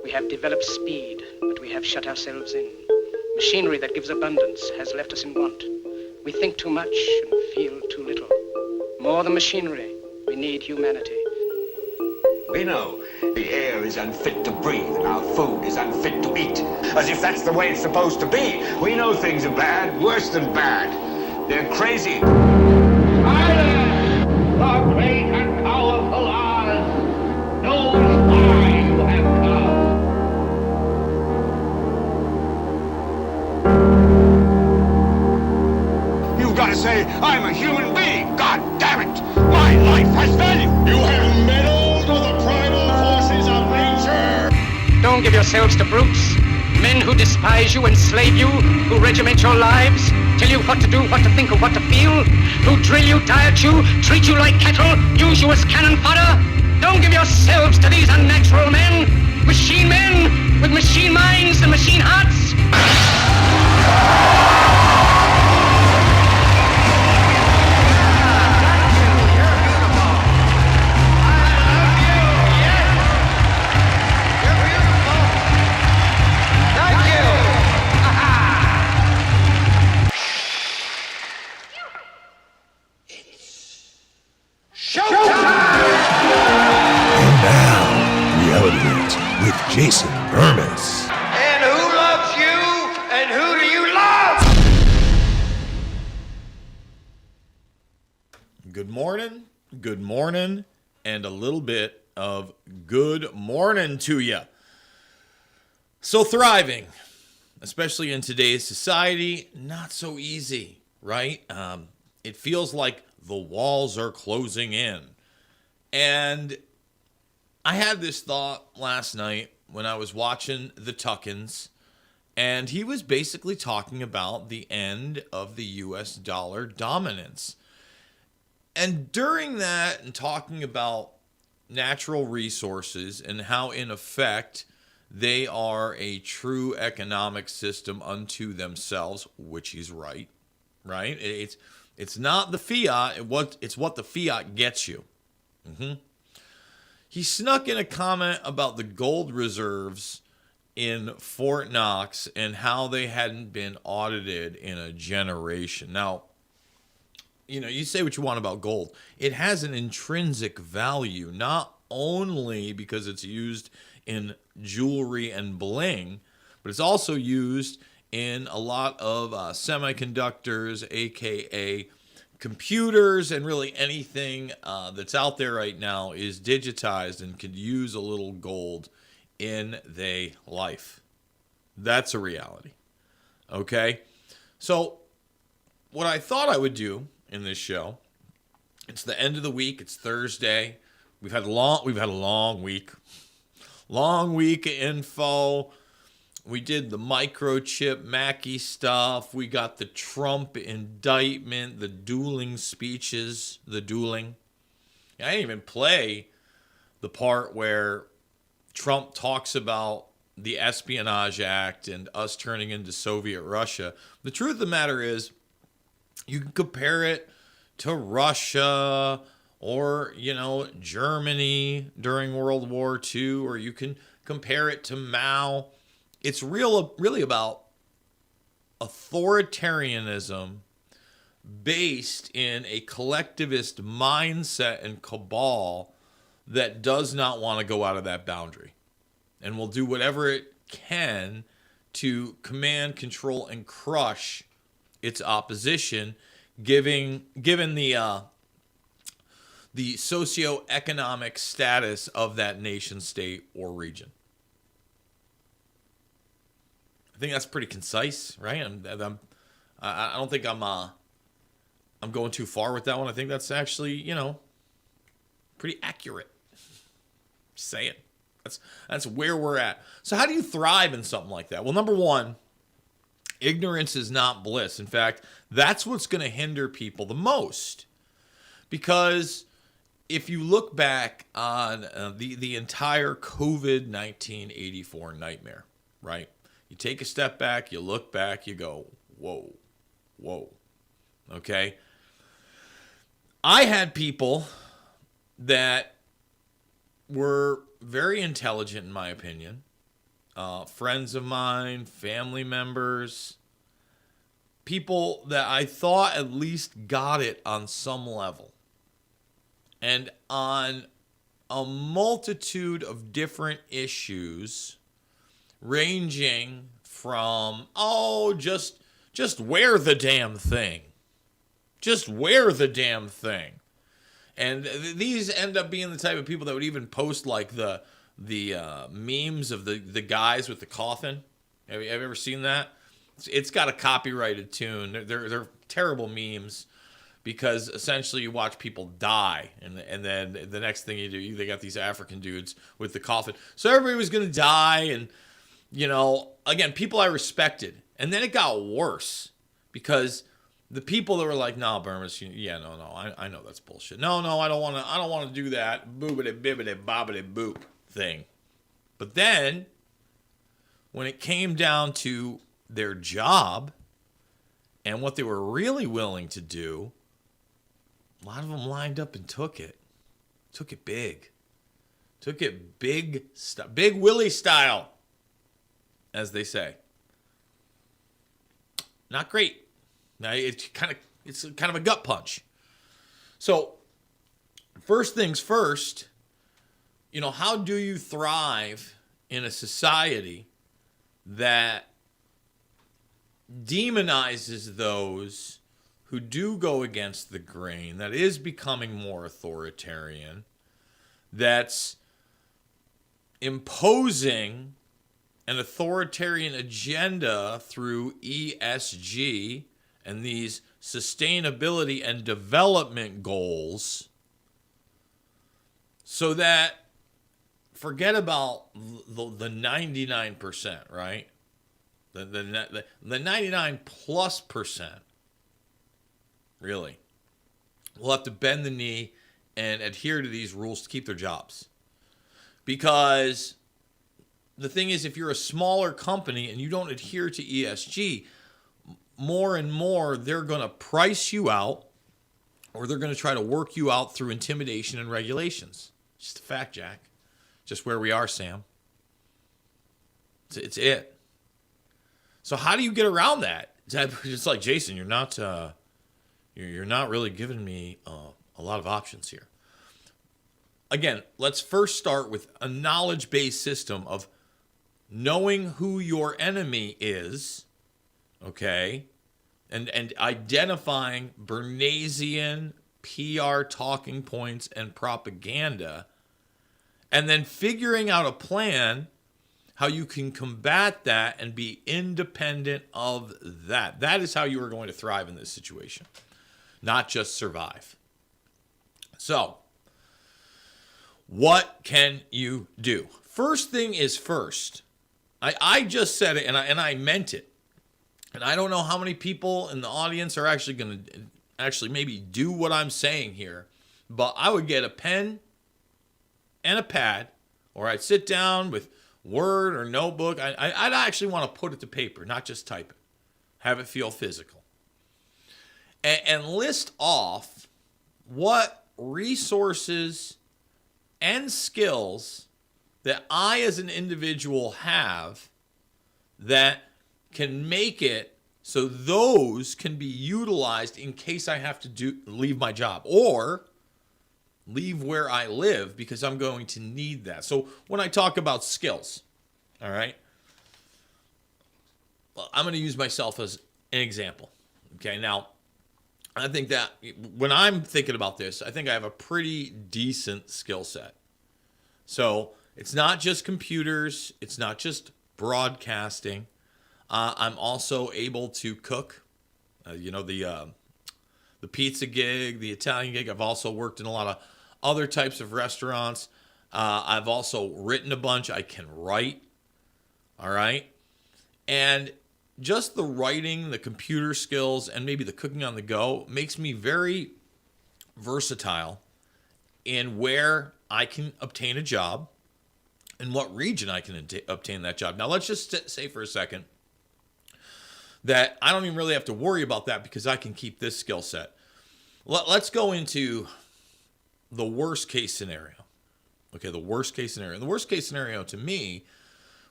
We have developed speed, but we have shut ourselves in. Machinery that gives abundance has left us in want. We think too much and feel too little. More than machinery, we need humanity. We know the air is unfit to breathe and our food is unfit to eat. As if that's the way it's supposed to be. We know things are bad, worse than bad. They're crazy. Silence! The great and powerful Oz knows why you have come. You've got to say, I'm a human being. God damn it! My life has value. You have meddled with the primal forces of nature. Don't give yourselves to brutes, men who despise you, enslave you, who regiment your lives, tell you what to do, what to think, or what to feel, who drill you, diet you, treat you like cattle, use you as cannon fodder. Don't give yourselves to these unnatural men with machine minds and machine hearts. With Jason Bermas. And who loves you? And who do you love? Good morning, and a little bit of good morning to you. So thriving, especially in today's society, not so easy, right? It feels like the walls are closing in. And I had this thought last night when I was watching the Tuckins, and he was basically talking about the end of the US dollar dominance. And during that, and talking about natural resources and how, in effect, they are a true economic system unto themselves, which he's right? It's not the fiat, it's what the fiat gets you. He snuck in a comment about the gold reserves in Fort Knox and how they hadn't been audited in a generation. Now, you say what you want about gold. It has an intrinsic value, not only because it's used in jewelry and bling, but it's also used in a lot of semiconductors, aka computers, and really anything that's out there right now is digitized and could use a little gold in their life. That's a reality. Okay? So what I thought I would do in this show, it's the end of the week, it's Thursday. We've had a long week. Long week of info. We did the microchip Mackey stuff. We got the Trump indictment, the dueling speeches, I didn't even play the part where Trump talks about the Espionage Act and us turning into Soviet Russia. The truth of the matter is, you can compare it to Russia or, Germany during World War II, or you can compare it to Mao. It's really about authoritarianism based in a collectivist mindset and cabal that does not want to go out of that boundary and will do whatever it can to command, control, and crush its opposition, given the socioeconomic status of that nation, state, or region. I think that's pretty concise, right? I don't think I'm going too far with that one. I think that's actually, pretty accurate. Just saying. That's where we're at. So how do you thrive in something like that? Well, number one, ignorance is not bliss. In fact, that's what's going to hinder people the most. Because if you look back on the entire COVID-19 84 nightmare, right? You take a step back, you look back, you go, whoa. Okay? I had people that were very intelligent, in my opinion, friends of mine, family members, people that I thought at least got it on some level. And on a multitude of different issues, ranging from, just wear the damn thing. Just wear the damn thing. And these end up being the type of people that would even post like the memes of the guys with the coffin. Have you ever seen that? It's got a copyrighted tune. They're terrible memes because essentially you watch people die, and then the next thing you do, they got these African dudes with the coffin. So everybody was going to die, and again, people I respected. And then it got worse because the people that were like, "No, Bermas, I know that's bullshit. No, I don't want to do that boobity bibbity bobbity boop thing." But then, when it came down to their job and what they were really willing to do, a lot of them lined up and took it big, big Willie style, as they say. Not great. Now, it's kind of a gut punch. So, first things first, how do you thrive in a society that demonizes those who do go against the grain, that is becoming more authoritarian, that's imposing an authoritarian agenda through ESG and these sustainability and development goals, so that forget about the 99%, right? The 99 plus percent, really, will have to bend the knee and adhere to these rules to keep their jobs. Because the thing is, if you're a smaller company and you don't adhere to ESG, more and more they're going to price you out, or they're going to try to work you out through intimidation and regulations. Just a fact, Jack. Just where we are, Sam. It's it. So how do you get around that? It's like, Jason, you're not really giving me a lot of options here. Again, let's first start with a knowledge-based system of knowing who your enemy is, okay, and identifying Bernaysian PR talking points and propaganda, and then figuring out a plan how you can combat that and be independent of that. That is how you are going to thrive in this situation, not just survive. So, what can you do? First thing is first. I just said it, and I meant it. And I don't know how many people in the audience are actually going to maybe do what I'm saying here, but I would get a pen and a pad, or I'd sit down with Word or notebook. I'd actually want to put it to paper, not just type it. Have it feel physical. And list off what resources and skills that I as an individual have that can make it so those can be utilized in case I have to leave my job or leave where I live, because I'm going to need that. So when I talk about skills, all right, well, I'm going to use myself as an example. Okay, now I think that when I'm thinking about this, I think I have a pretty decent skill set. So it's not just computers, it's not just broadcasting. I'm also able to cook. The pizza gig, the Italian gig. I've also worked in a lot of other types of restaurants. I've also written a bunch. I can write. All right. And just the writing, the computer skills, and maybe the cooking on the go makes me very versatile in where I can obtain a job and what region I can obtain that job. Now, let's just say for a second that I don't even really have to worry about that because I can keep this skill set. Let's go into the worst case scenario. Okay, the worst case scenario. The worst case scenario to me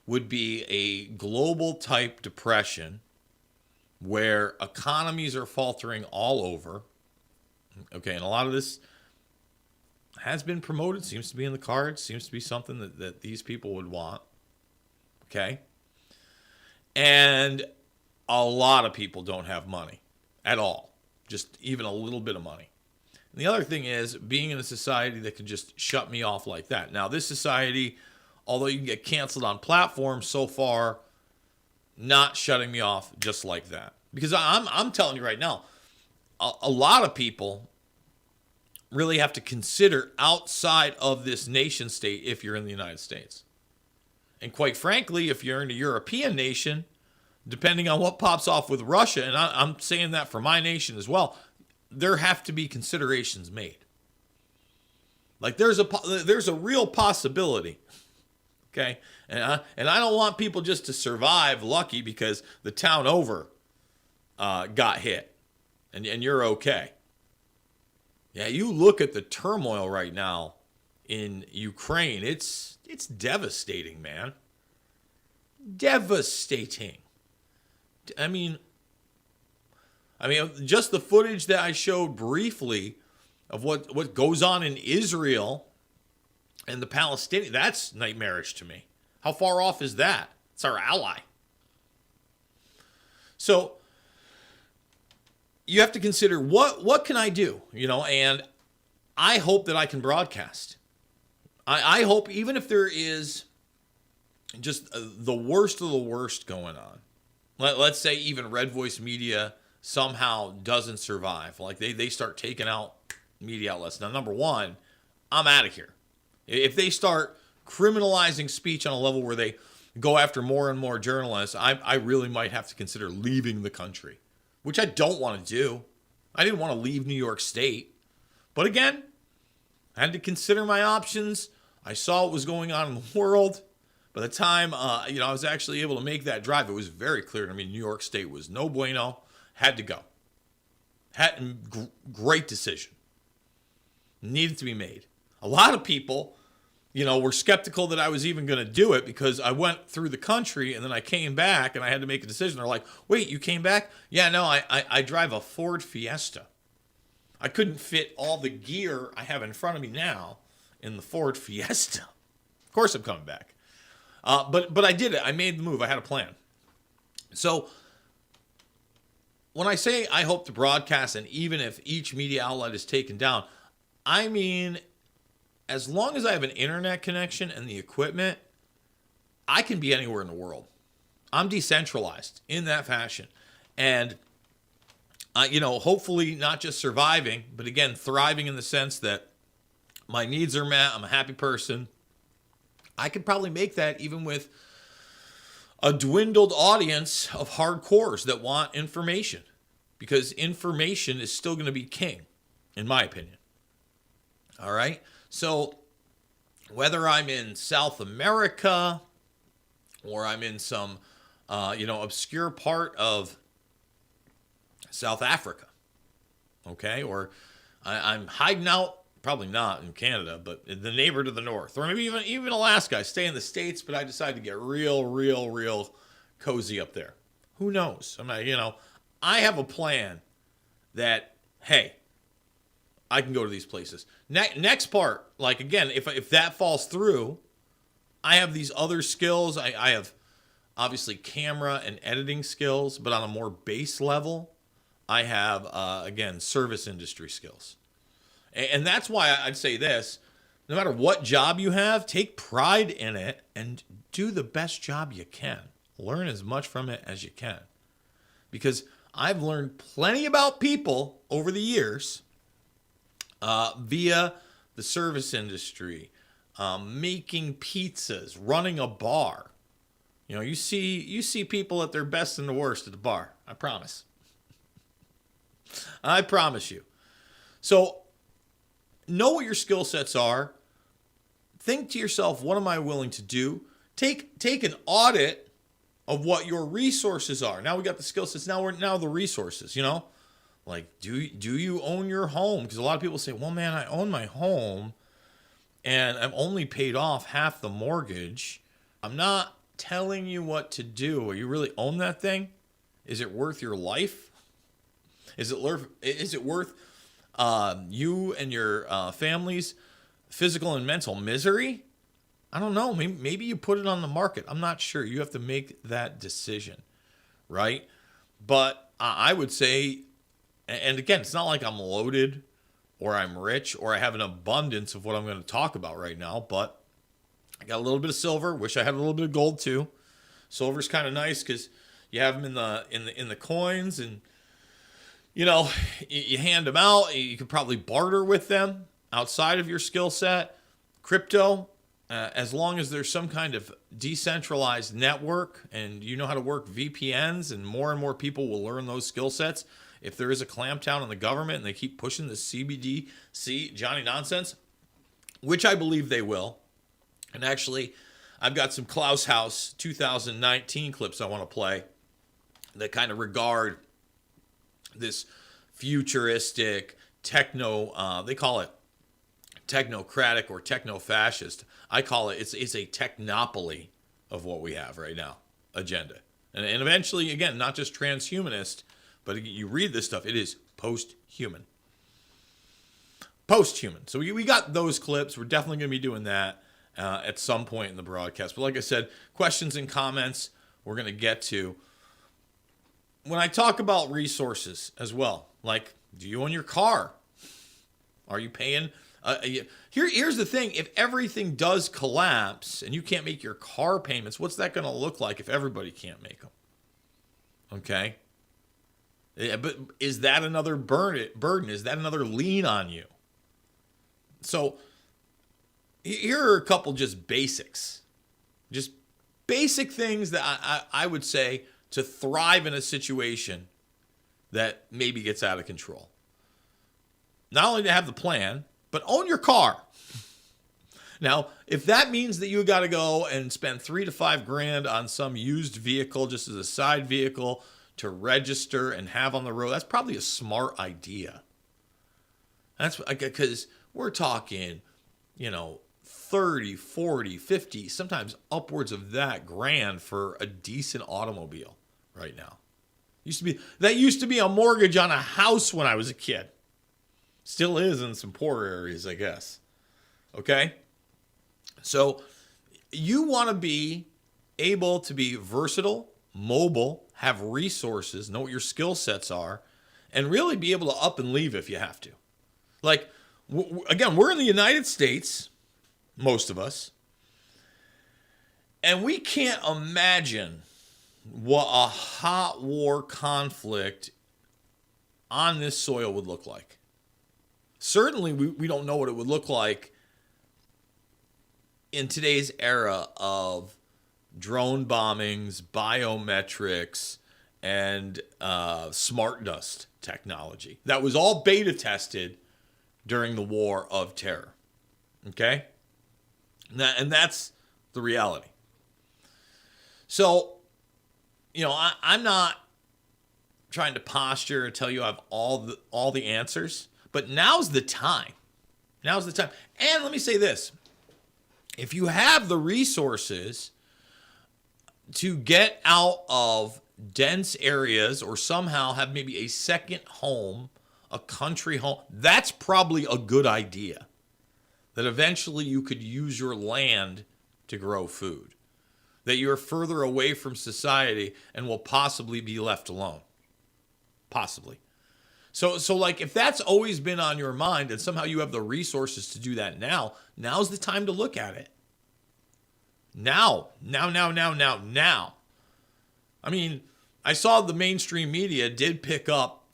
would be a global type depression where economies are faltering all over. Okay, and a lot of this has been promoted, seems to be in the cards, seems to be something that these people would want. Okay? And a lot of people don't have money at all, just even a little bit of money. And the other thing is being in a society that can just shut me off like that. Now, this society, although you can get canceled on platforms, so far, not shutting me off just like that. Because I'm telling you right now, a lot of people really have to consider outside of this nation state if you're in the United States. And quite frankly, if you're in a European nation, depending on what pops off with Russia, and I'm saying that for my nation as well, there have to be considerations made. Like there's a real possibility, okay? And I don't want people just to survive lucky because the town over got hit, and you're okay. Yeah, you look at the turmoil right now in Ukraine. It's devastating, man. Devastating. I mean, just the footage that I showed briefly of what goes on in Israel and the Palestinians, that's nightmarish to me. How far off is that? It's our ally. So you have to consider what can I do, and I hope that I can broadcast. I hope even if there is just the worst of the worst going on, let's say even Red Voice Media somehow doesn't survive, like they start taking out media outlets. Now, number one, I'm out of here. If they start criminalizing speech on a level where they go after more and more journalists, I really might have to consider leaving the country, which I don't want to do. I didn't want to leave New York State. But again, I had to consider my options. I saw what was going on in the world. By the time I was actually able to make that drive, it was very clear to me New York State was no bueno. Had to go. Great decision. Needed to be made. A lot of people, were skeptical that I was even going to do it because I went through the country and then I came back and I had to make a decision. They're like, wait, you came back? Yeah, no, I drive a Ford Fiesta. I couldn't fit all the gear I have in front of me now in the Ford Fiesta. Of course I'm coming back. But I did it. I made the move. I had a plan. So when I say I hope to broadcast, and even if each media outlet is taken down, I mean, as long as I have an internet connection and the equipment, I can be anywhere in the world. I'm decentralized in that fashion. And, hopefully not just surviving, but again, thriving in the sense that my needs are met. I'm a happy person. I could probably make that even with a dwindled audience of hardcores that want information, because information is still going to be king, in my opinion. All right. So whether I'm in South America or I'm in some, obscure part of South Africa, okay, or I'm hiding out, probably not in Canada, but in the neighbor to the north, or maybe even Alaska. I stay in the States, but I decide to get real cozy up there. Who knows? I'm not, I have a plan that, hey, I can go to these places. Next part, like again, if that falls through, I have these other skills. I have obviously camera and editing skills, but on a more base level, I have, again, service industry skills. And that's why I'd say this, no matter what job you have, take pride in it and do the best job you can. Learn as much from it as you can. Because I've learned plenty about people over the years via the service industry, making pizzas, running a bar. You see people at their best and the worst at the bar. I promise. I promise you. So know what your skill sets are. Think to yourself, what am I willing to do? Take an audit of what your resources are. Now we got the skill sets. Now the resources. Like, do you own your home? Because a lot of people say, well, man, I own my home and I'm only paid off half the mortgage. I'm not telling you what to do, will you really own that thing? Is it worth your life? Is it worth you and your family's physical and mental misery? I don't know. Maybe you put it on the market. I'm not sure. You have to make that decision, right? But I would say, and again, it's not like I'm loaded or I'm rich or I have an abundance of what I'm going to talk about right now, but I got a little bit of silver. Wish I had a little bit of gold too. Silver's kind of nice because you have them in the coins, and you hand them out. You could probably barter with them outside of your skill set. Crypto, as long as there's some kind of decentralized network and you know how to work VPNs, and more people will learn those skill sets. If there is a clampdown on the government and they keep pushing this CBDC Johnny nonsense, which I believe they will. And actually, I've got some Klaus House 2019 clips I want to play that kind of regard this futuristic techno, they call it technocratic or techno-fascist. I call it, it's a technopoly of what we have right now, agenda. And eventually, again, not just transhumanist, but you read this stuff, it is post-human. Post-human. So we got those clips. We're definitely going to be doing that at some point in the broadcast. But like I said, questions and comments we're going to get to. When I talk about resources as well, like, do you own your car? Are you paying? Here's the thing. If everything does collapse and you can't make your car payments, what's that going to look like if everybody can't make them? Okay. Yeah, but is that another burden? Is that another lien on you? So here are a couple just basics. Just basic things that I would say to thrive in a situation that maybe gets out of control. Not only to have the plan, but own your car. Now, if that means that you got to go and spend $3,000 to $5,000 on some used vehicle just as a side vehicle to register and have on the road, that's probably a smart idea. That's because we're talking, 30, 40, 50, sometimes upwards of that grand for a decent automobile right now. That used to be a mortgage on a house when I was a kid. Still is in some poor areas, I guess. Okay? So you want to be able to be versatile, mobile, have resources, know what your skill sets are, and really be able to up and leave if you have to. Like, again, we're in the United States, most of us, and we can't imagine what a hot war conflict on this soil would look like. Certainly, we don't know what it would look like in today's era of drone bombings, biometrics, and smart dust technology. That was all beta tested during the War of Terror. Okay? And that's the reality. So, I'm not trying to posture and tell you I have all the answers, but now's the time. Now's the time. And let me say this. If you have the resources to get out of dense areas or somehow have maybe a second home, a country home, that's probably a good idea. That eventually you could use your land to grow food. That you're further away from society and will possibly be left alone. Possibly. So like if that's always been on your mind and somehow you have the resources to do that now's the time to look at it. Now. I mean, I saw the mainstream media did pick up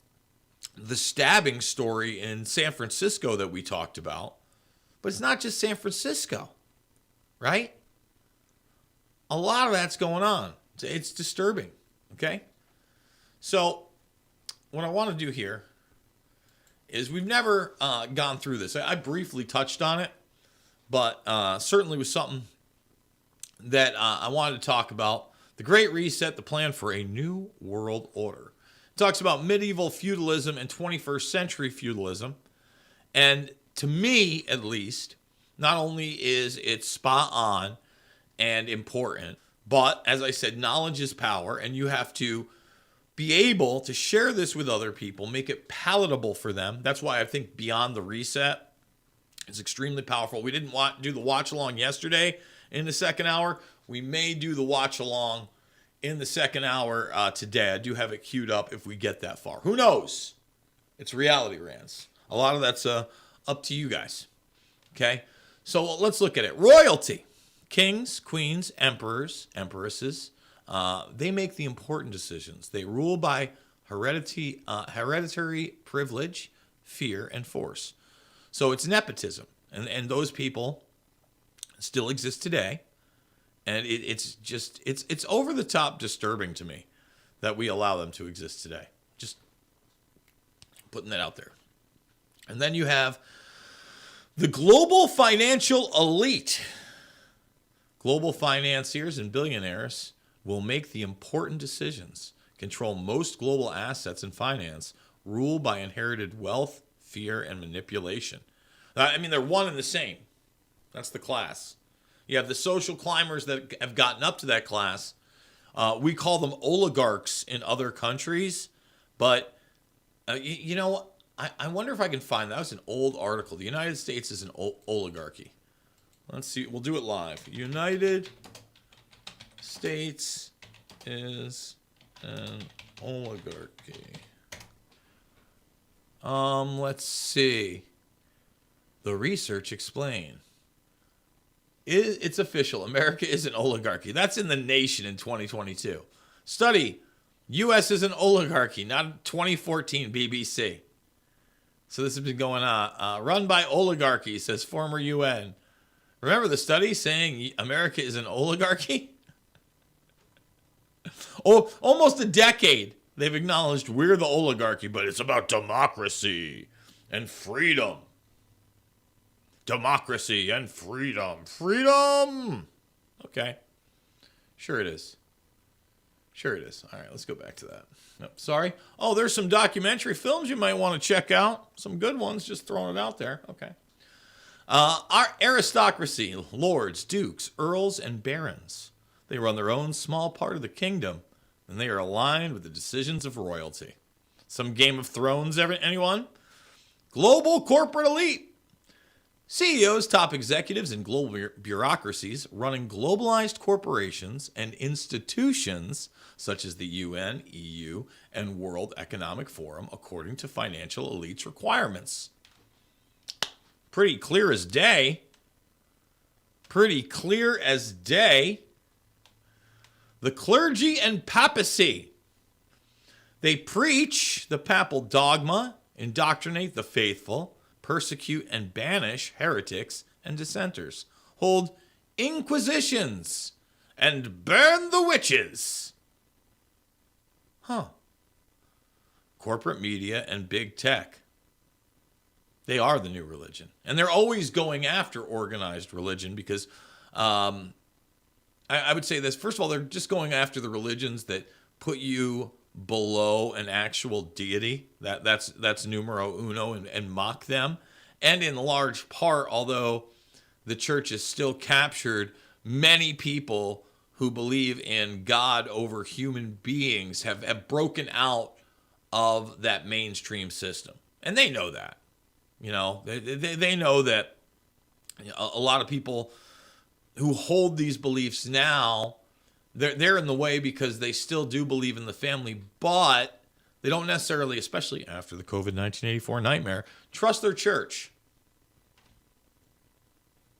the stabbing story in San Francisco that we talked about. But it's not just San Francisco, right? A lot of that's going on. It's disturbing, okay? So what I want to do here is we've never gone through this. I briefly touched on it, but certainly was something that I wanted to talk about. The Great Reset, the plan for a new world order. It talks about medieval feudalism and 21st century feudalism. And to me, at least, not only is it spot on and important, But as I said, knowledge is power, and you have to be able to share this with other people, make it palatable for them. That's why I think Beyond the Reset is extremely powerful. We didn't do the watch along yesterday in the second hour. We may do the watch along in the second hour today. I do have it queued up if we get that far. Who knows? It's reality rants. A lot of that's up to you guys. Okay? So let's look at it. Royalty. Kings, queens, emperors, empresses, they make the important decisions. They rule by hereditary privilege, fear, and force. So it's nepotism. And those people still exist today. And it's over the top disturbing to me that we allow them to exist today. Just putting that out there. And then you have the global financial elite. Global financiers and billionaires will make the important decisions, control most global assets and finance, rule by inherited wealth, fear, and manipulation. I mean, they're one and the same. That's the class. You have the social climbers that have gotten up to that class. We call them oligarchs in other countries. But, you know, I wonder if I can find, that was an old article. The United States is an oligarchy. Let's see. We'll do it live. United States is an oligarchy. Let's see. The research explain. It's official. America is an oligarchy. That's in The Nation in 2022. Study. U.S. is an oligarchy, not 2014 BBC. So this has been going on. Run by oligarchy, says former UN. Remember the study saying America is an oligarchy? Oh, almost a decade they've acknowledged we're the oligarchy, but it's about democracy and freedom. Democracy and freedom. Freedom! Okay. Sure it is. Sure it is. All right, let's go back to that. Nope, sorry. Oh, there's some documentary films you might want to check out. Some good ones, just throwing it out there. Okay. Our aristocracy, lords, dukes, earls, and barons. They run their own small part of the kingdom, and they are aligned with the decisions of royalty. Some Game of Thrones, anyone? Global corporate elite. CEOs, top executives, and global bureaucracies running globalized corporations and institutions such as the UN, EU, and World Economic Forum according to financial elites' requirements. Pretty clear as day. Pretty clear as day. The clergy and papacy. They preach the papal dogma, indoctrinate the faithful, persecute and banish heretics and dissenters, hold inquisitions, and burn the witches. Corporate media and big tech. They are the new religion. And they're always going after organized religion because I would say this. First of all, they're just going after the religions that put you below an actual deity. That's numero uno and mock them. And in large part, although the church has still captured many people who believe in God over human beings have broken out of that mainstream system. And they know that. You know, they know that a lot of people who hold these beliefs now, they're in the way because they still do believe in the family, but they don't necessarily, especially after the COVID 1984 nightmare, trust their church.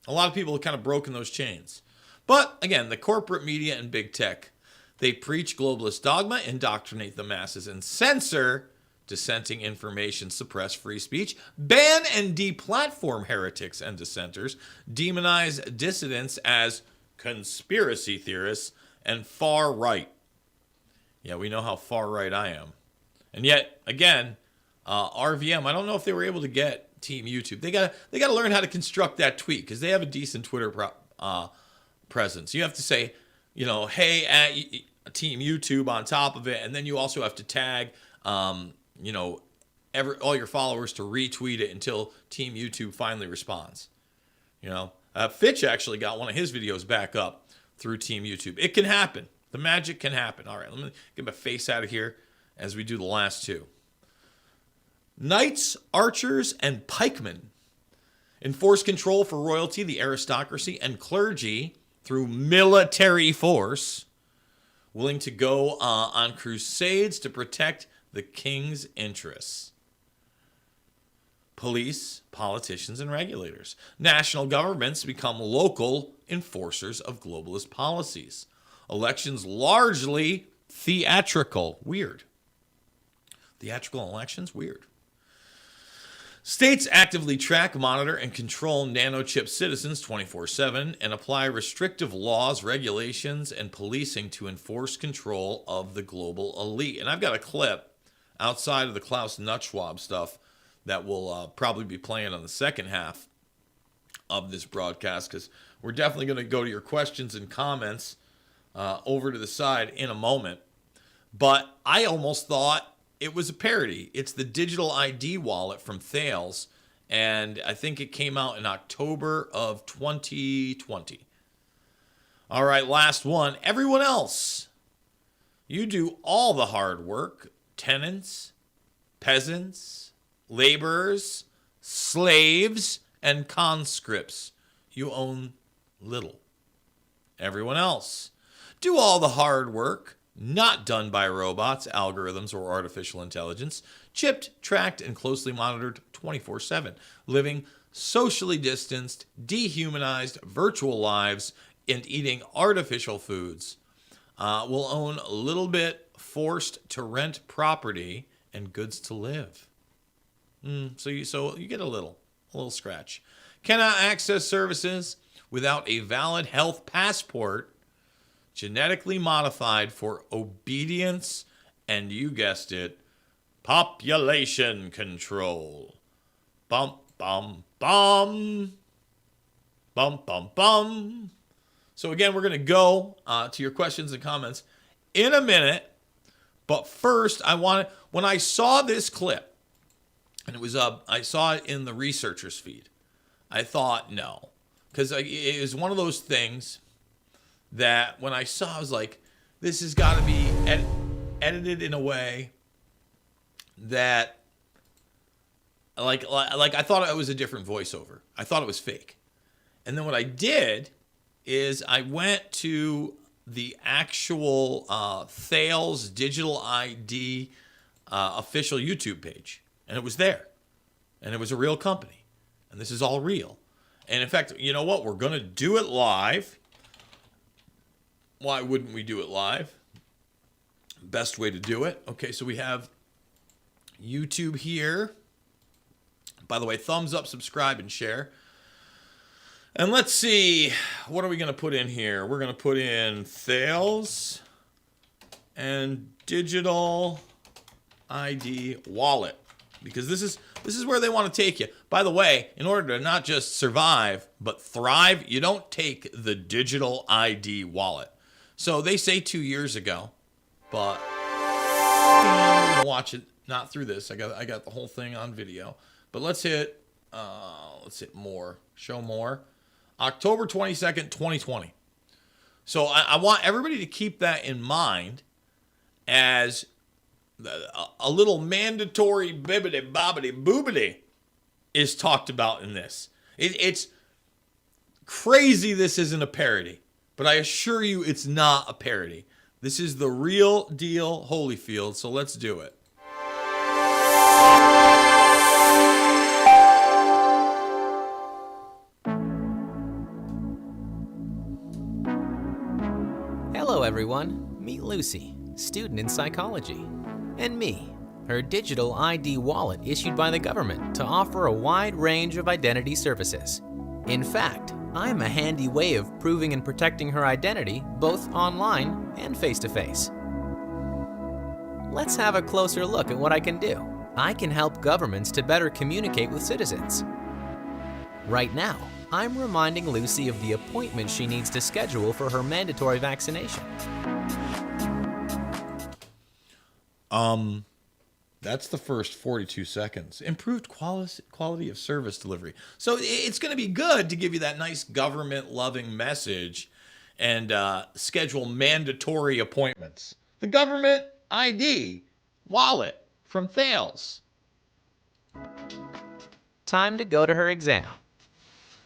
A lot of people have kind of broken those chains. But again, the corporate media and big tech, they preach globalist dogma, indoctrinate the masses, and censor dissenting information, suppress free speech, ban and deplatform heretics and dissenters, demonize dissidents as conspiracy theorists, and far right. Yeah, we know how far right I am. And yet, again, RVM, I don't know if they were able to get Team YouTube. They got to learn how to construct that tweet because they have a decent Twitter presence. You have to say, you know, hey, at Team YouTube on top of it, and then you also have to tag you know, all your followers to retweet it until Team YouTube finally responds. You know, Fitch actually got one of his videos back up through Team YouTube. It can happen. The magic can happen. All right, let me get my face out of here as we do the last two. Knights, archers, and pikemen enforce control for royalty, the aristocracy, and clergy through military force, willing to go on crusades to protect the king's interests. Police, politicians, and regulators. National governments become local enforcers of globalist policies. Elections largely theatrical. Weird. Theatrical elections? Weird. States actively track, monitor, and control nanochip citizens 24/7 and apply restrictive laws, regulations, and policing to enforce control of the global elite. And I've got a clip outside of the Klaus Nutschwab stuff that will probably be playing on the second half of this broadcast, because we're definitely going to go to your questions and comments over to the side in a moment. But I almost thought it was a parody. It's the digital ID wallet from Thales, and I think it came out in October of 2020. All right, last one. Everyone else, you do all the hard work. Tenants, peasants, laborers, slaves, and conscripts. You own little. Everyone else, do all the hard work, not done by robots, algorithms, or artificial intelligence, chipped, tracked, and closely monitored 24/7, living socially distanced, dehumanized virtual lives, and eating artificial foods. Will own a little bit, forced to rent property and goods to live. So you get a little scratch. Cannot access services without a valid health passport, genetically modified for obedience, and you guessed it, population control. Bum, bum, bum. Bum, bum, bum. So again, we're going to go to your questions and comments in a minute. But first, when I saw this clip, and I saw it in the researcher's feed, I thought, no. Because it was one of those things that when I saw, I was like, this has got to be edited in a way that, like I thought it was a different voiceover. I thought it was fake. And then what I did is I went to the actual Thales Digital ID official YouTube page, and it was there. And it was a real company. And this is all real. And in fact, you know what? We're going to do it live. Why wouldn't we do it live? Best way to do it. Okay, so we have YouTube here. By the way, thumbs up, subscribe, and share. And let's see, what are we going to put in here? We're going to put in Thales and Digital ID Wallet, because this is where they want to take you. By the way, in order to not just survive, but thrive, you don't take the Digital ID Wallet. So they say 2 years ago, but I'm going to watch it, not through this. I got the whole thing on video. But let's hit more, show more. October 22nd, 2020. So I want everybody to keep that in mind as a little mandatory bibbity bobbity boobity is talked about in this. It's crazy this isn't a parody, but I assure you it's not a parody. This is the real deal Holyfield, so let's do it. Hello everyone, meet Lucy, student in psychology, and me, her digital ID wallet issued by the government to offer a wide range of identity services. In fact, I'm a handy way of proving and protecting her identity both online and face-to-face. Let's have a closer look at what I can do. I can help governments to better communicate with citizens. Right now, I'm reminding Lucy of the appointment she needs to schedule for her mandatory vaccination. That's the first 42 seconds. Improved quality of service delivery. So it's going to be good to give you that nice government-loving message and schedule mandatory appointments. The government ID wallet from Thales. Time to go to her exam.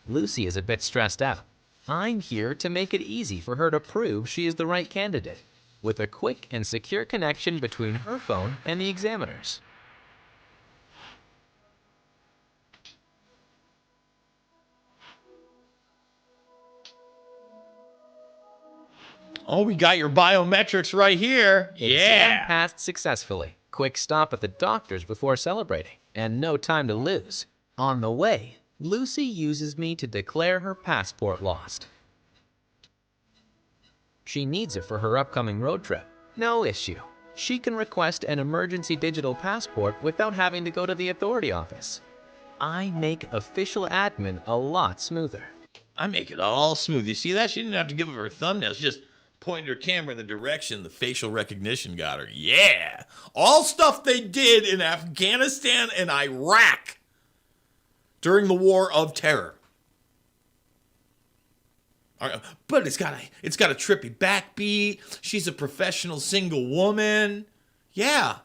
Lucy is a bit stressed out. I'm here to make it easy for her to prove she is the right candidate, with a quick and secure connection between her phone and the examiner's. Oh, we got your biometrics right here. Exam Yeah. passed successfully. Quick stop at the doctor's before celebrating, and no time to lose. On the way, Lucy uses me to declare her passport lost. She needs it for her upcoming road trip. No issue. She can request an emergency digital passport without having to go to the authority office. I make official admin a lot smoother. I make it all smooth. You see that? She didn't have to give up her thumbnail. She just pointed her camera in the direction the facial recognition got her. Yeah. All stuff they did in Afghanistan and Iraq during the War of Terror. But it's got a trippy backbeat. She's a professional single woman. Yeah.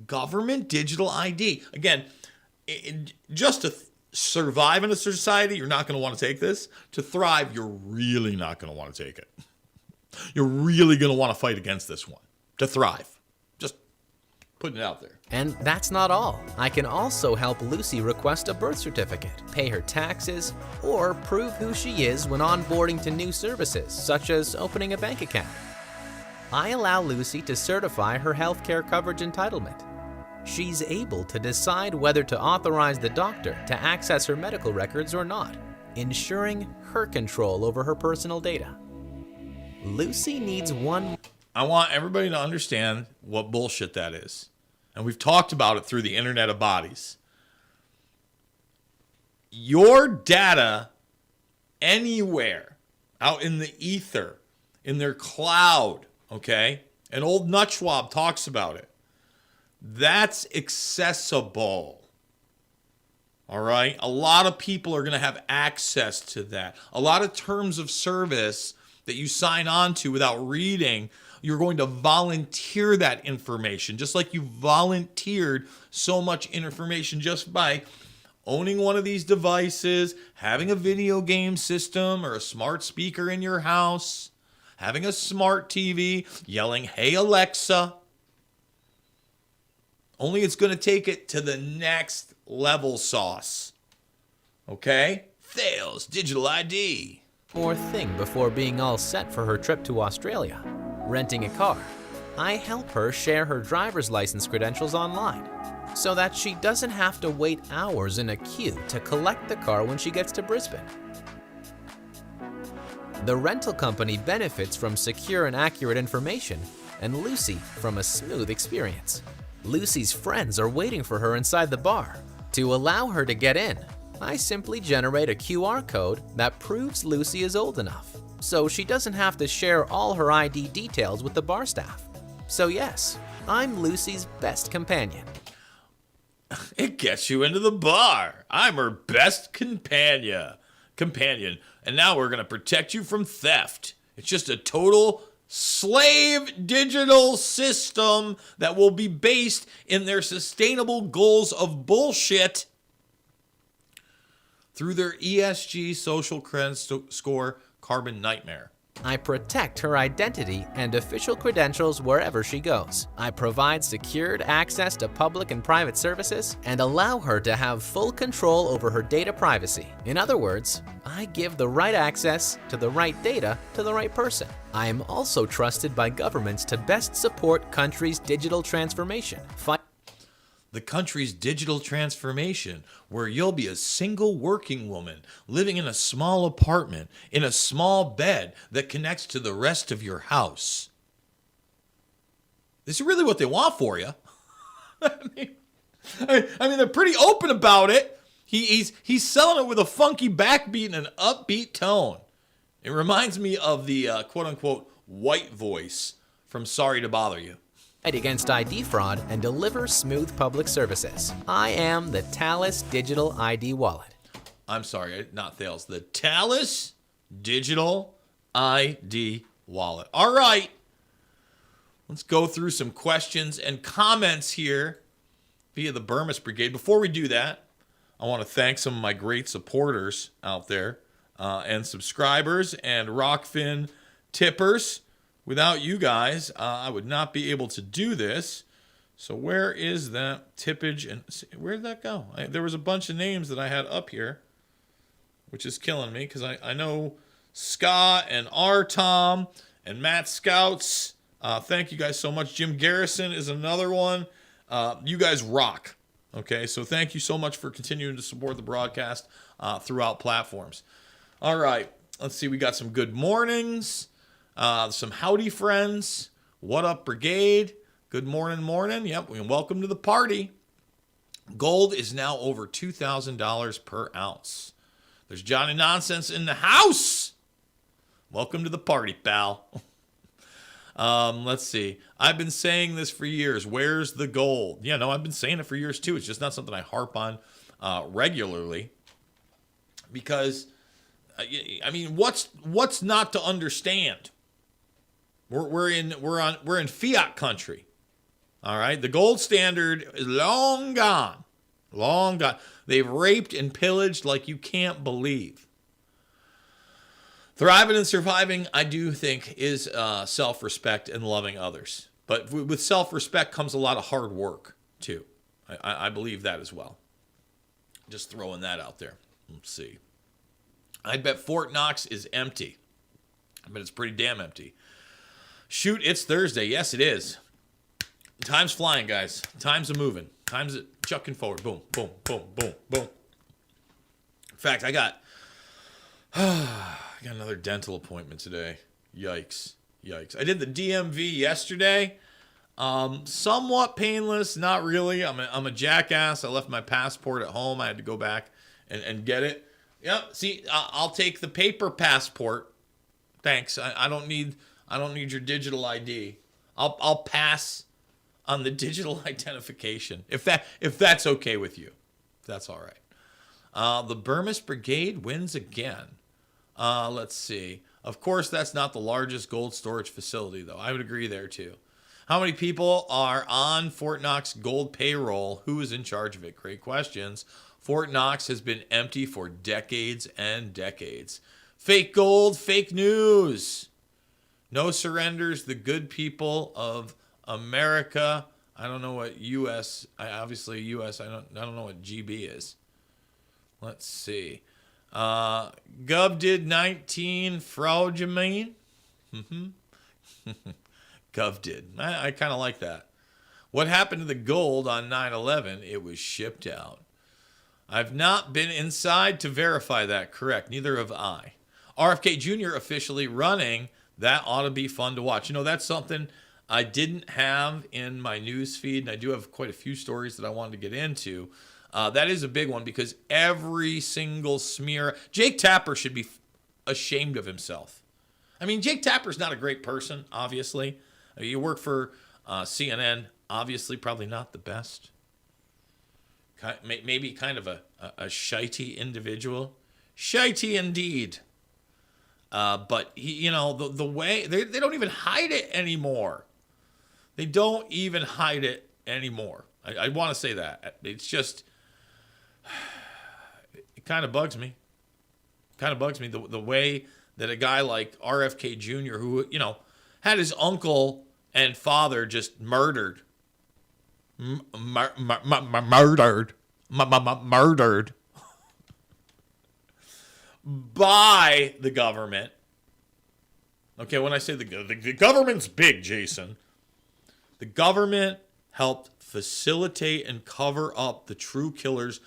Government digital ID. Again, just to survive in a society, you're not going to want to take this. To thrive, you're really not going to want to take it. You're really going to want to fight against this one. To thrive. Just putting it out there. And that's not all. I can also help Lucy request a birth certificate, pay her taxes, or prove who she is when onboarding to new services, such as opening a bank account. I allow Lucy to certify her healthcare coverage entitlement. She's able to decide whether to authorize the doctor to access her medical records or not, ensuring her control over her personal data. Lucy needs one. I want everybody to understand what bullshit that is. And we've talked about it through the Internet of Bodies. Your data anywhere out in the ether, in their cloud, okay? And old Nutschwab talks about it. That's accessible. All right? A lot of people are going to have access to that. A lot of terms of service that you sign on to without reading, you're going to volunteer that information, just like you volunteered so much information just by owning one of these devices, having a video game system or a smart speaker in your house, having a smart TV, yelling, "Hey Alexa." Only it's going to take it to the next level sauce. Okay? Thales Digital ID. More thing before being all set for her trip to Australia. Renting a car. I help her share her driver's license credentials online so that she doesn't have to wait hours in a queue to collect the car when she gets to Brisbane. The rental company benefits from secure and accurate information, and Lucy from a smooth experience. Lucy's friends are waiting for her inside the bar. To allow her to get in, I simply generate a QR code that proves Lucy is old enough, so she doesn't have to share all her ID details with the bar staff. So yes, I'm Lucy's best companion. It gets you into the bar. I'm her best companion. And now we're going to protect you from theft. It's just a total slave digital system that will be based in their sustainable goals of bullshit through their ESG social credit score carbon nightmare. I protect her identity and official credentials wherever she goes. I provide secured access to public and private services and allow her to have full control over her data privacy. In other words, I give the right access to the right data to the right person. I am also trusted by governments to best support countries' digital transformation. The country's digital transformation, where you'll be a single working woman living in a small apartment, in a small bed that connects to the rest of your house. This is really what they want for you. I mean, they're pretty open about it. He's selling it with a funky backbeat and an upbeat tone. It reminds me of the quote-unquote white voice from Sorry to Bother You. Against ID fraud and deliver smooth public services. I am the Thales Digital ID Wallet. I'm sorry, not Thales. The Thales Digital ID wallet. All right. Let's go through some questions and comments here via the Bermas Brigade. Before we do that, I want to thank some of my great supporters out there and subscribers and Rockfin tippers. Without you guys, I would not be able to do this. So where is that tippage? And where did that go? There was a bunch of names that I had up here, which is killing me because I know Scott and R. Tom and Matt Scouts. Thank you guys so much. Jim Garrison is another one. You guys rock. Okay, so thank you so much for continuing to support the broadcast throughout platforms. All right, let's see. We got some good mornings, some howdy friends. What up, brigade? Good morning. Yep, and welcome to the party. Gold is now over $2,000 per ounce. There's Johnny Nonsense in the house. Welcome to the party, pal. Let's see. I've been saying this for years. Where's the gold? Yeah, no, I've been saying it for years too. It's just not something I harp on regularly because, I mean, what's not to understand? We're in fiat country. All right, the gold standard is long gone. They've raped and pillaged like you can't believe. Thriving and surviving, I do think, is self-respect and loving others. But with self-respect comes a lot of hard work, too. I believe that as well. Just throwing that out there. Let's see. I bet Fort Knox is empty. I bet it's pretty damn empty. Shoot, it's Thursday. Yes, it is. Time's flying, guys. Time's a-moving. Time's chucking forward. Boom, boom, boom, boom, boom. In fact, I got another dental appointment today. Yikes. I did the DMV yesterday. Somewhat painless, not really. I'm a jackass. I left my passport at home. I had to go back and get it. Yep. See, I'll take the paper passport. Thanks. I don't need your digital ID. I'll pass on the digital identification if that's okay with you. If that's all right. The Bermas Brigade wins again. Let's see. Of course, that's not the largest gold storage facility, though. I would agree there, too. How many people are on Fort Knox gold payroll? Who is in charge of it? Great questions. Fort Knox has been empty for decades and decades. Fake gold, fake news. No surrenders. The good people of America. I don't know what U.S. Obviously, U.S. I don't know what GB is. Let's see. Gov did 19 fraud, you mean? Gov did. I kind of like that. What happened to the gold on 9/11? It was shipped out. I've not been inside to verify that. Correct. Neither have I. RFK Jr. officially running. That ought to be fun to watch. You know, that's something I didn't have in my news feed, and I do have quite a few stories that I wanted to get into. That is a big one because every single smear. Jake Tapper should be ashamed of himself. I mean, Jake Tapper's not a great person, obviously. You work for CNN, obviously, probably not the best. Maybe kind of a shitey individual. Shitey indeed. But, he, the way, they don't even hide it anymore. They don't even hide it anymore. I want to say that. It's just, it kind of bugs me. The way that a guy like RFK Jr., who, had his uncle and father just murdered by the government. Okay, when I say the government's big, Jason. The government helped facilitate and cover up the true killers,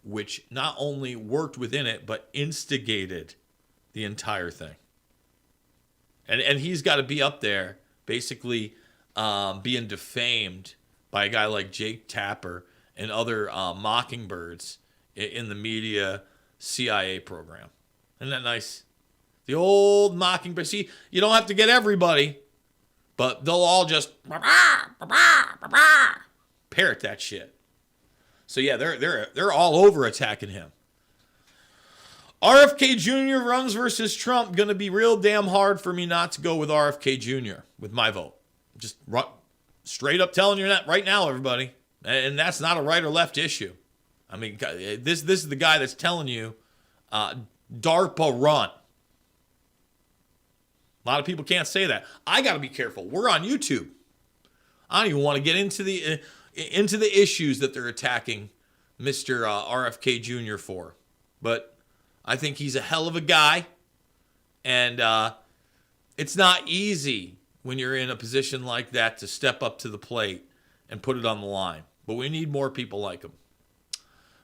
which not only worked within it, but instigated the entire thing. And he's got to be up there, basically being defamed by a guy like Jake Tapper and other mockingbirds in the media CIA program. Isn't that nice? The old mockingbird. See, you don't have to get everybody, but they'll all just parrot that shit. So yeah, they're all over attacking him. RFK Jr. runs versus Trump. Going to be real damn hard for me not to go with RFK Jr. with my vote. Just straight up telling you that right now, everybody. And that's not a right or left issue. I mean, this is the guy that's telling you, DARPA run. A lot of people can't say that. I got to be careful. We're on YouTube. I don't even want to get into the issues that they're attacking Mr. RFK Jr. for. But I think he's a hell of a guy. And it's not easy when you're in a position like that to step up to the plate and put it on the line. But we need more people like him.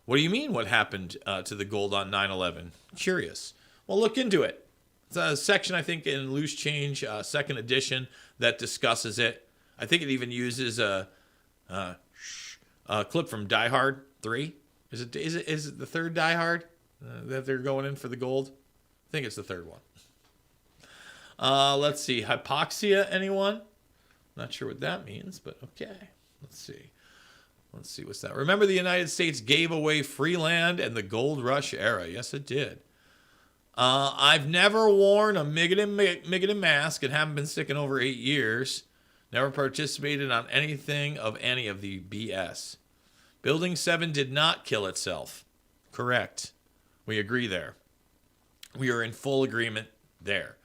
What do you mean what happened to the gold on 9/11? Curious. Well, look into it. It's a section, I think, in Loose Change, second edition, that discusses it. I think it even uses a clip from Die Hard 3. Is it the third Die Hard that they're going in for the gold? I think it's the third one. Let's see. Hypoxia, anyone? Not sure what that means, but okay. Let's see. What's that? Remember, the United States gave away free land and the gold rush era. Yes, it did. I've never worn a Miggity mask and haven't been sick in over 8 years. Never participated on anything of any of the BS. Building 7 did not kill itself. Correct. We agree there. We are in full agreement there.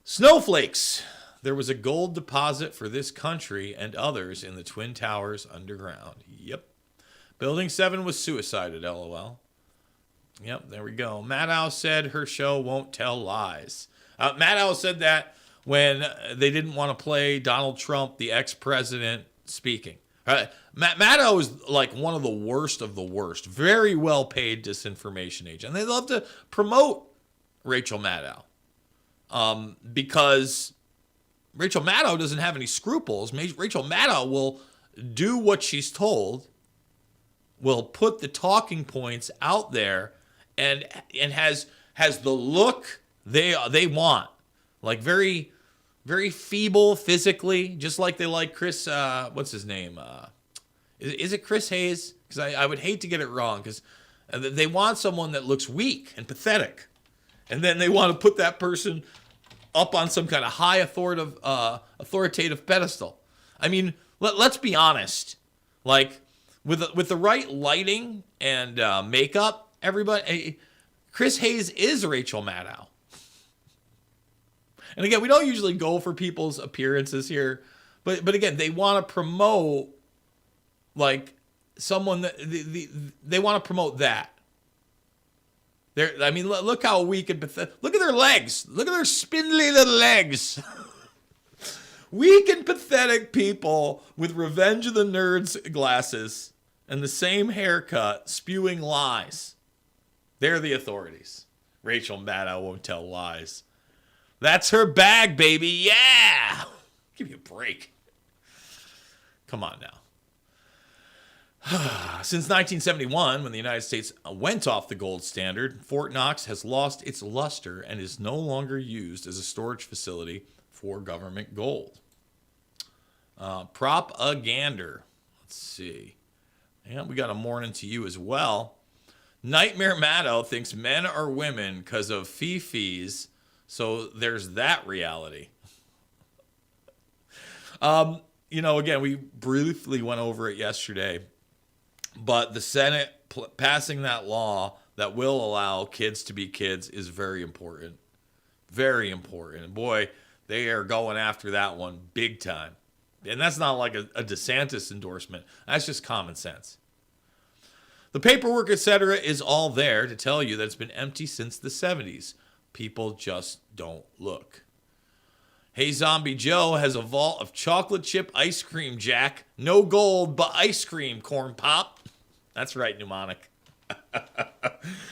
Snowflakes. There was a gold deposit for this country and others in the Twin Towers underground. Yep. Building 7 was suicided, LOL. Yep, there we go. Maddow said her show won't tell lies. Maddow said that when they didn't want to play Donald Trump, the ex-president, speaking. Maddow is like one of the worst. Very well-paid disinformation agent. And they love to promote Rachel Maddow because Rachel Maddow doesn't have any scruples. Rachel Maddow will do what she's told, will put the talking points out there, and has the look they want, like very, very feeble physically, just like they like Chris. What's his name? Is it Chris Hayes? Because I would hate to get it wrong, because they want someone that looks weak and pathetic, and then they want to put that person up on some kind of high authoritative pedestal. I mean, let's be honest. Like with the right lighting and makeup, everybody, Chris Hayes is Rachel Maddow. And again, we don't usually go for people's appearances here, but again, they want to promote like someone that they want to promote that. I mean, look how weak and pathetic. Look at their legs. Look at their spindly little legs. Weak and pathetic people with Revenge of the Nerds glasses and the same haircut spewing lies. They're the authorities. Rachel Maddow won't tell lies. That's her bag, baby. Yeah. Give me a break. Come on now. Since 1971, when the United States went off the gold standard, Fort Knox has lost its luster and is no longer used as a storage facility for government gold. Propagander. Let's see. Yeah, we got a morning to you as well. Nightmare Maddow thinks men are women because of fee-fees, so there's that reality. Again, we briefly went over it yesterday, but the Senate passing that law that will allow kids to be kids is very important. Very important. And boy, they are going after that one big time. And that's not like a DeSantis endorsement. That's just common sense. The paperwork, etc., is all there to tell you that it's been empty since the 70s. People just don't look. Hey Zombie Joe has a vault of chocolate chip ice cream, Jack. No gold, but ice cream, corn pop. That's right, Mnemonic.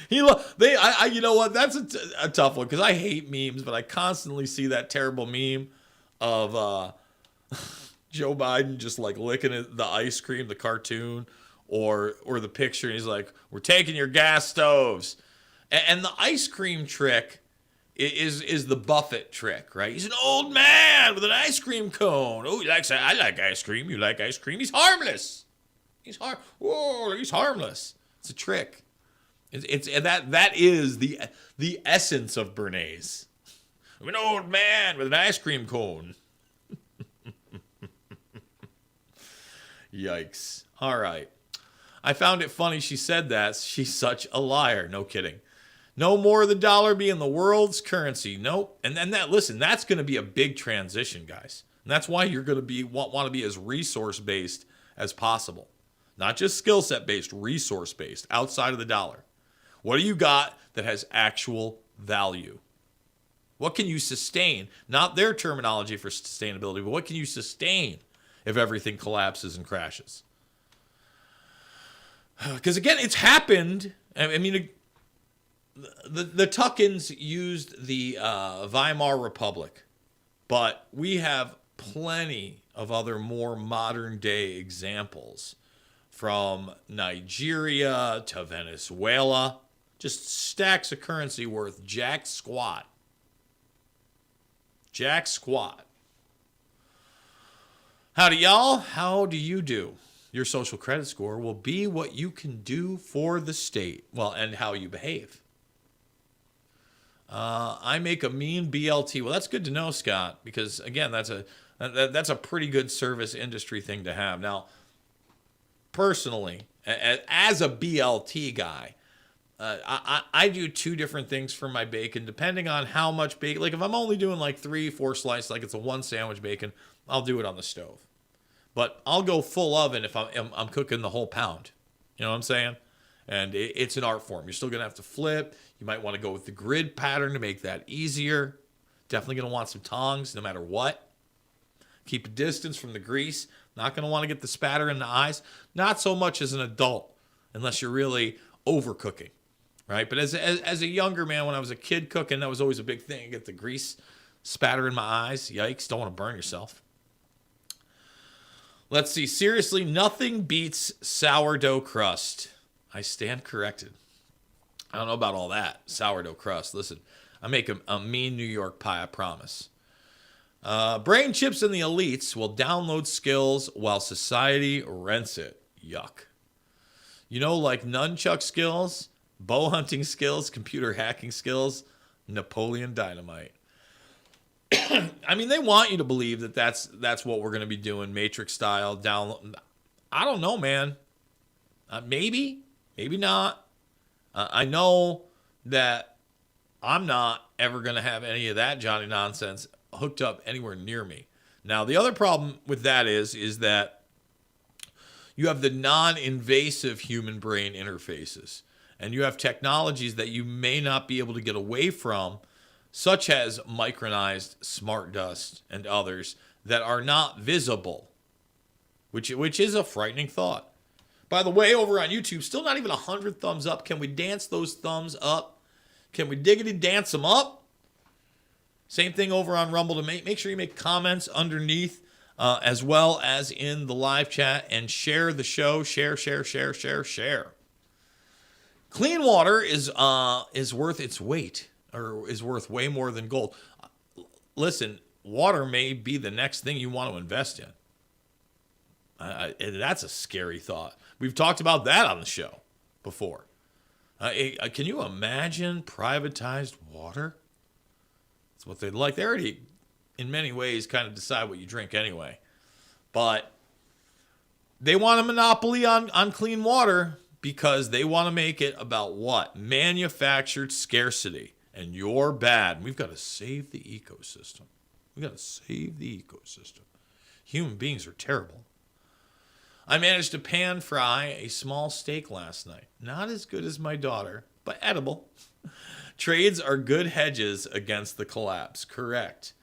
You know what? That's a tough one because I hate memes, but I constantly see that terrible meme of Joe Biden just like licking the ice cream, the cartoon, or the picture. And he's like, "We're taking your gas stoves," and the ice cream trick is the Buffett trick, right? He's an old man with an ice cream cone. Oh, I like ice cream. You like ice cream? He's harmless. He's harmless. It's a trick. That is the essence of Bernays. I'm an old man with an ice cream cone. Yikes. All right. I found it funny she said that. She's such a liar. No kidding. No more the dollar being the world's currency. Nope. And then listen, that's going to be a big transition, guys. And that's why you're going to want to be as resource-based as possible. Not just skill set based, resource based, outside of the dollar. What do you got that has actual value? What can you sustain? Not their terminology for sustainability, but what can you sustain if everything collapses and crashes? Because again, it's happened. I mean, the Tuckins used the Weimar Republic, but we have plenty of other more modern day examples, from Nigeria to Venezuela. Just stacks of currency worth jack squat. Jack squat. Howdy, y'all. How do you do? Your social credit score will be what you can do for the state. Well, and how you behave. I make a mean BLT. Well, that's good to know, Scott, because again, that's a pretty good service industry thing to have. Now, personally, as a BLT guy, I do two different things for my bacon, depending on how much bacon. Like if I'm only doing like 3-4 slices, like it's a one sandwich bacon, I'll do it on the stove. But I'll go full oven if I'm cooking the whole pound. You know what I'm saying? And it's an art form. You're still going to have to flip. You might want to go with the grid pattern to make that easier. Definitely going to want some tongs no matter what. Keep a distance from the grease. Not going to want to get the spatter in the eyes. Not so much as an adult, unless you're really overcooking, right? But as a younger man, when I was a kid cooking, that was always a big thing. Get the grease spatter in my eyes. Yikes, don't want to burn yourself. Let's see. Seriously, nothing beats sourdough crust. I stand corrected. I don't know about all that. Sourdough crust. Listen, I make a mean New York pie, I promise. Brain chips and the elites will download skills while society rents it. Yuck. You know, like nunchuck skills, bow hunting skills, computer hacking skills, Napoleon Dynamite. I mean, they want you to believe that that's what we're going to be doing, Matrix style. Download. I don't know, man. Maybe not. I know that I'm not ever going to have any of that Johnny nonsense hooked up anywhere near me. Now, the other problem with that is that you have the non-invasive human brain interfaces, and you have technologies that you may not be able to get away from, such as micronized smart dust and others that are not visible, which is a frightening thought. By the way, over on YouTube, still not even 100 thumbs up. Can we dance those thumbs up? Can we diggity dance them up? Same thing over on Rumble. To make sure you make comments underneath, as well as in the live chat, and share the show. Share. Clean water is worth its weight, or is worth way more than gold. Listen, water may be the next thing you want to invest in. That's a scary thought. We've talked about that on the show before. Can you imagine privatized water? That's what they'd like. They already, in many ways, kind of decide what you drink anyway. But they want a monopoly on clean water because they want to make it about what? Manufactured scarcity. And you're bad. We've got to save the ecosystem. Human beings are terrible. I managed to pan fry a small steak last night. Not as good as my daughter, but edible. Trades are good hedges against the collapse. Correct.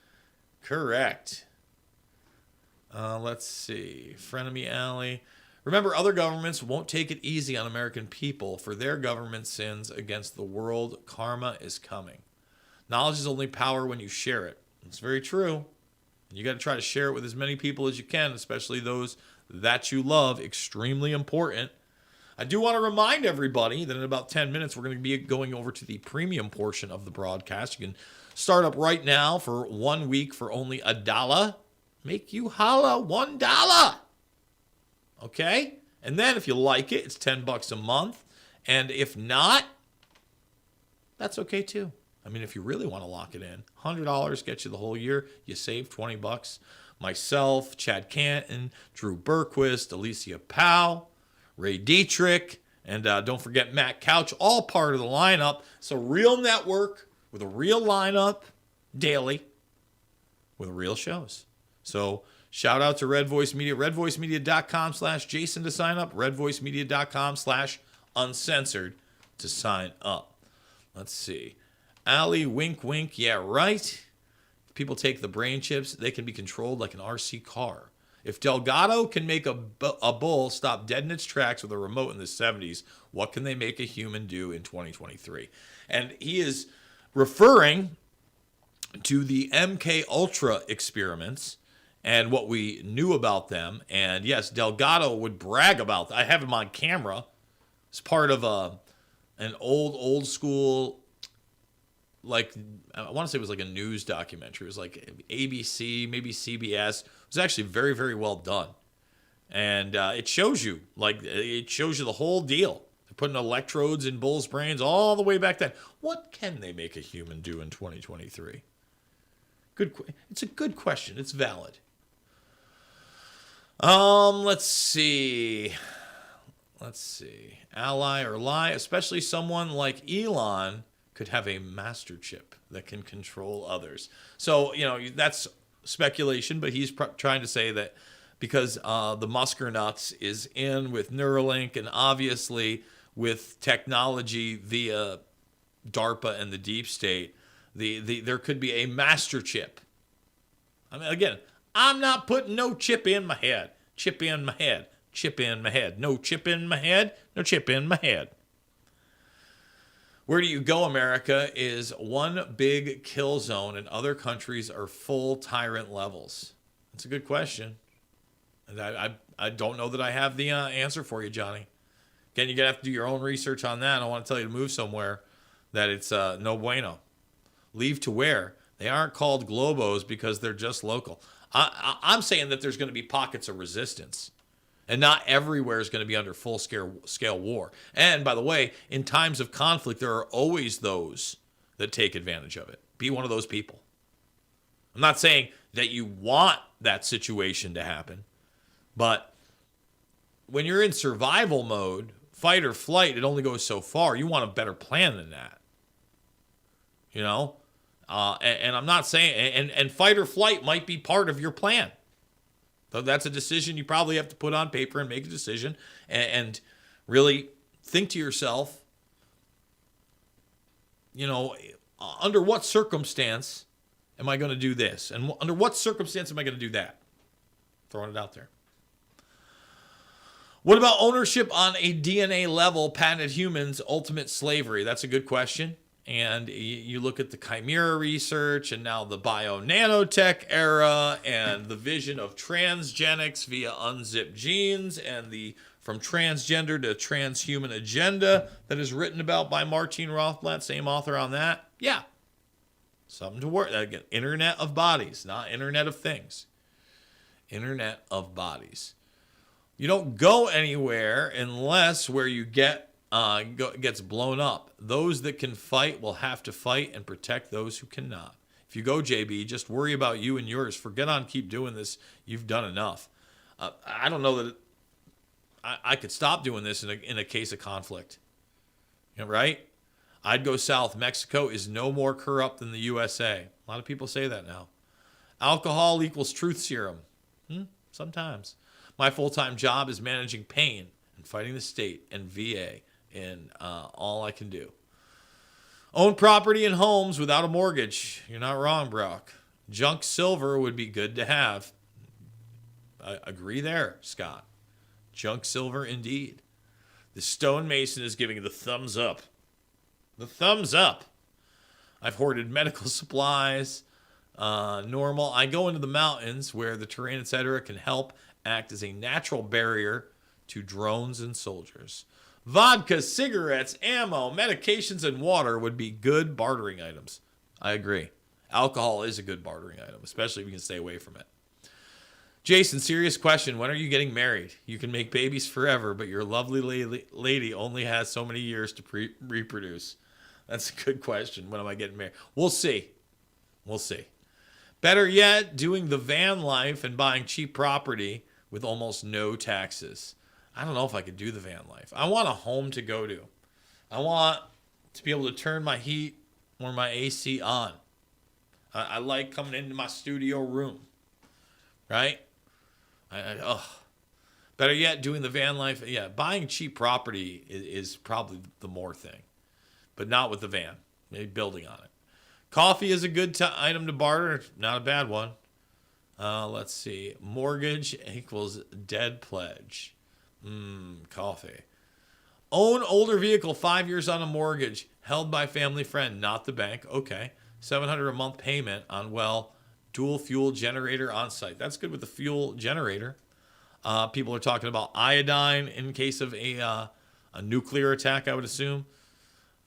Let's see. Frenemy Alley. Remember, other governments won't take it easy on American people for their government sins against the world. Karma is coming. Knowledge is only power when you share it. It's very true. And you got to try to share it with as many people as you can, especially those that you love. Extremely important. I do want to remind everybody that in about 10 minutes, we're going to be going over to the premium portion of the broadcast. You can start up right now for 1 week for only $1. Make you holla, $1. Okay? And then if you like it, it's $10 a month. And if not, that's okay too. I mean, if you really want to lock it in, $100 gets you the whole year. You save $20. Myself, Chad Canton, Drew Berquist, Alicia Powell, Ray Dietrich, and don't forget Matt Couch, all part of the lineup. It's a real network with a real lineup daily with real shows. So shout out to Red Voice Media, redvoicemedia.com/Jason to sign up, redvoicemedia.com/uncensored to sign up. Let's see. Allie, wink, wink. Yeah, right. If people take the brain chips, they can be controlled like an RC car. If Delgado can make a bull stop dead in its tracks with a remote in the 70s, what can they make a human do in 2023? And he is referring to the MK Ultra experiments and what we knew about them. And yes, Delgado would brag about that. I have him on camera. It's part of an old school, like, I want to say it was like a news documentary. It was like ABC, maybe CBS. It was actually very, very well done. And it shows you the whole deal. They're putting electrodes in bulls' brains all the way back then. What can they make a human do in 2023? It's a good question. It's valid. Let's see. Ally or lie, especially someone like Elon could have a master chip that can control others. So, that's speculation, but he's trying to say that because the Muskernuts is in with Neuralink and obviously with technology via DARPA and the deep state, there could be a master chip. I mean, again, I'm not putting no chip in my head. Chip in my head. Chip in my head. No chip in my head. No chip in my head. Where do you go, America, is one big kill zone and other countries are full tyrant levels? That's a good question. And I don't know that I have the answer for you, Johnny. Again, you're going to have to do your own research on that. I want to tell you to move somewhere that it's no bueno. Leave to where? They aren't called globos because they're just local. I'm saying that there's going to be pockets of resistance. And not everywhere is going to be under full-scale war. And, by the way, in times of conflict, there are always those that take advantage of it. Be one of those people. I'm not saying that you want that situation to happen. But when you're in survival mode, fight or flight, it only goes so far. You want a better plan than that. And I'm not saying... And fight or flight might be part of your plan. So that's a decision you probably have to put on paper and make a decision and really think to yourself, under what circumstance am I going to do this? And under what circumstance am I going to do that? Throwing it out there. What about ownership on a DNA level, patented humans, ultimate slavery? That's a good question. And you look at the chimera research and now the bio-nanotech era and the vision of transgenics via unzipped genes and the from transgender to transhuman agenda that is written about by Martine Rothblatt, same author on that. Yeah. Something to work. Again, Internet of Bodies, not Internet of Things. Internet of Bodies. You don't go anywhere unless where you gets blown up. Those that can fight will have to fight and protect those who cannot. If you go, JB, just worry about you and yours. Forget on keep doing this. You've done enough. I don't know that I could stop doing this in a case of conflict. Right? I'd go south. Mexico is no more corrupt than the USA. A lot of people say that now. Alcohol equals truth serum. Sometimes. My full-time job is managing pain and fighting the state and VA. And all I can do. Own property and homes without a mortgage. You're not wrong, Brock. Junk silver would be good to have. I agree there, Scott. Junk silver indeed. The stonemason is giving the thumbs up. The thumbs up. I've hoarded medical supplies. Normal. I go into the mountains where the terrain, etc., can help act as a natural barrier to drones and soldiers. Vodka, cigarettes, ammo, medications, and water would be good bartering items. I agree. Alcohol is a good bartering item, especially if you can stay away from it. Jason, serious question. When are you getting married? You can make babies forever, but your lovely lady only has so many years to reproduce. That's a good question. When am I getting married? We'll see. We'll see. Better yet, doing the van life and buying cheap property with almost no taxes. I don't know if I could do the van life. I want a home to go to. I want to be able to turn my heat or my AC on. I like coming into my studio room, right? Better yet, doing the van life. Yeah, buying cheap property is probably the more thing, but not with the van. Maybe building on it. Coffee is a good item to barter. Not a bad one. Let's see. Mortgage equals dead pledge. Coffee. Own older vehicle 5 years on a mortgage held by family friend, not the bank. Okay. $700 a month payment on, dual fuel generator on site. That's good with the fuel generator. People are talking about iodine in case of a nuclear attack, I would assume.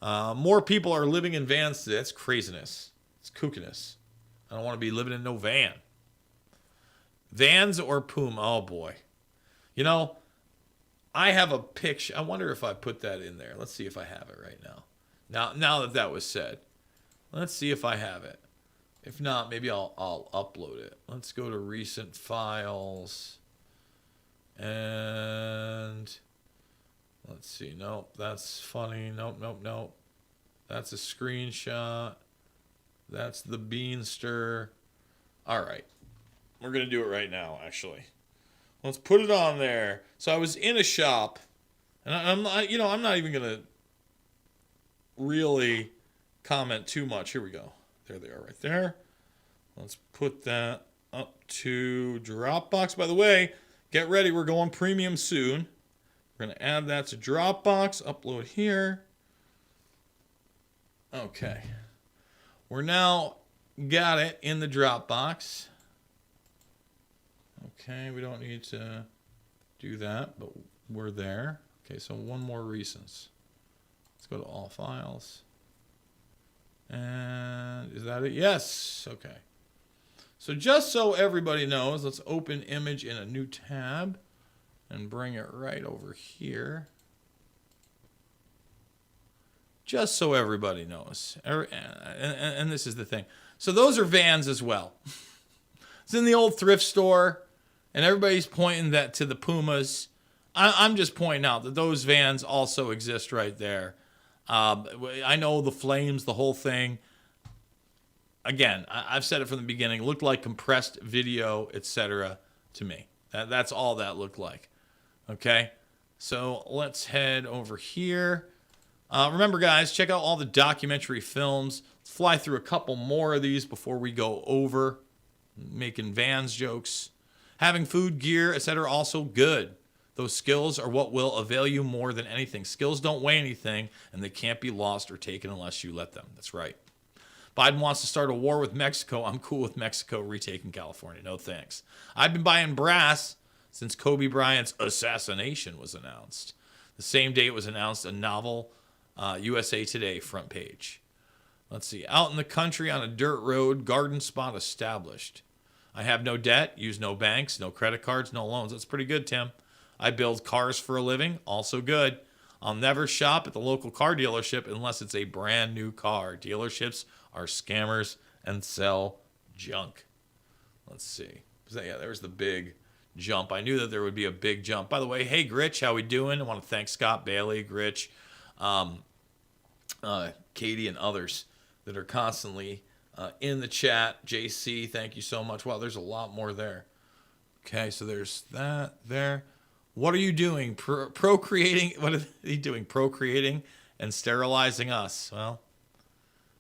More people are living in vans today. That's craziness. It's kookiness. I don't want to be living in no van. Vans or Puma? Oh, boy. You know, I have a picture. I wonder if I put that in there. Let's see if I have it right now. Now that was said. Let's see if I have it. If not, maybe I'll upload it. Let's go to recent files. And let's see. Nope, that's funny. Nope. That's a screenshot. That's the Beanster. All right. We're going to do it right now, actually. Let's put it on there. So I was in a shop, and I'm not even going to really comment too much. Here we go. There they are right there. Let's put that up to Dropbox. By the way, get ready. We're going premium soon. We're going to add that to Dropbox. Upload here. Okay. We're now got it in the Dropbox. Okay, we don't need to do that, but we're there. Okay, so one more recents. Let's go to all files. And is that it? Yes. Okay. So just so everybody knows, let's open image in a new tab and bring it right over here. Just so everybody knows. And this is the thing. So those are vans as well. It's in the old thrift store, and everybody's pointing that to the Pumas. I'm just pointing out that those vans also exist right there. I know the flames, the whole thing. Again, I've said it from the beginning. Looked like compressed video, etc. to me. That's all that looked like. Okay, so let's head over here. Remember, guys, check out all the documentary films. Let's fly through a couple more of these before we go over. Making vans jokes. Having food, gear, etc. also good. Those skills are what will avail you more than anything. Skills don't weigh anything, and they can't be lost or taken unless you let them. That's right. Biden wants to start a war with Mexico. I'm cool with Mexico retaking California. No thanks. I've been buying brass since Kobe Bryant's assassination was announced. The same day it was announced, a novel USA Today front page. Let's see. Out in the country on a dirt road, garden spot established. I have no debt, use no banks, no credit cards, no loans. That's pretty good, Tim. I build cars for a living. Also good. I'll never shop at the local car dealership unless it's a brand new car. Dealerships are scammers and sell junk. Let's see. Yeah, there's the big jump. I knew that there would be a big jump. By the way, hey, Gritch, how we doing? I want to thank Scott Bailey, Gritch, Katie, and others that are constantly in the chat. JC, thank you so much. Wow, there's a lot more there. Okay, so there's that there. What are you doing? Procreating? What are they doing? Procreating and sterilizing us? Well,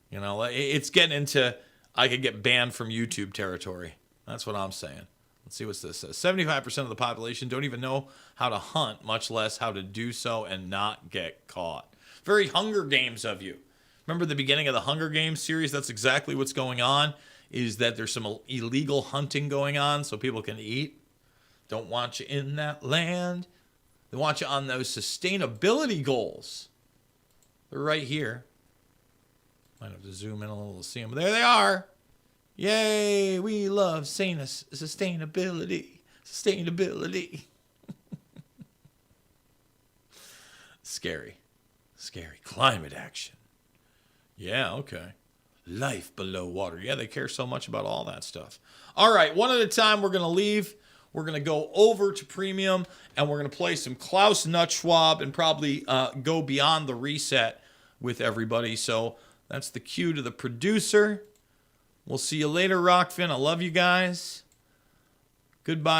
you know, it's getting into I could get banned from YouTube territory. That's what I'm saying. Let's see what this says. 75% of the population don't even know how to hunt, much less how to do so and not get caught. Very Hunger Games of you. Remember the beginning of the Hunger Games series? That's exactly what's going on, is that there's some illegal hunting going on so people can eat. Don't want you in that land. They want you on those sustainability goals. They're right here. Might have to zoom in a little to see them. There they are. Yay, we love sustainability. Sustainability. Scary. Scary. Climate action. Yeah, okay. Life below water. Yeah, they care so much about all that stuff. All right, one at a time, we're going to leave. We're going to go over to Premium, and we're going to play some Klaus Nutschwab and probably go beyond the reset with everybody. So that's the cue to the producer. We'll see you later, Rockfin. I love you guys. Goodbye.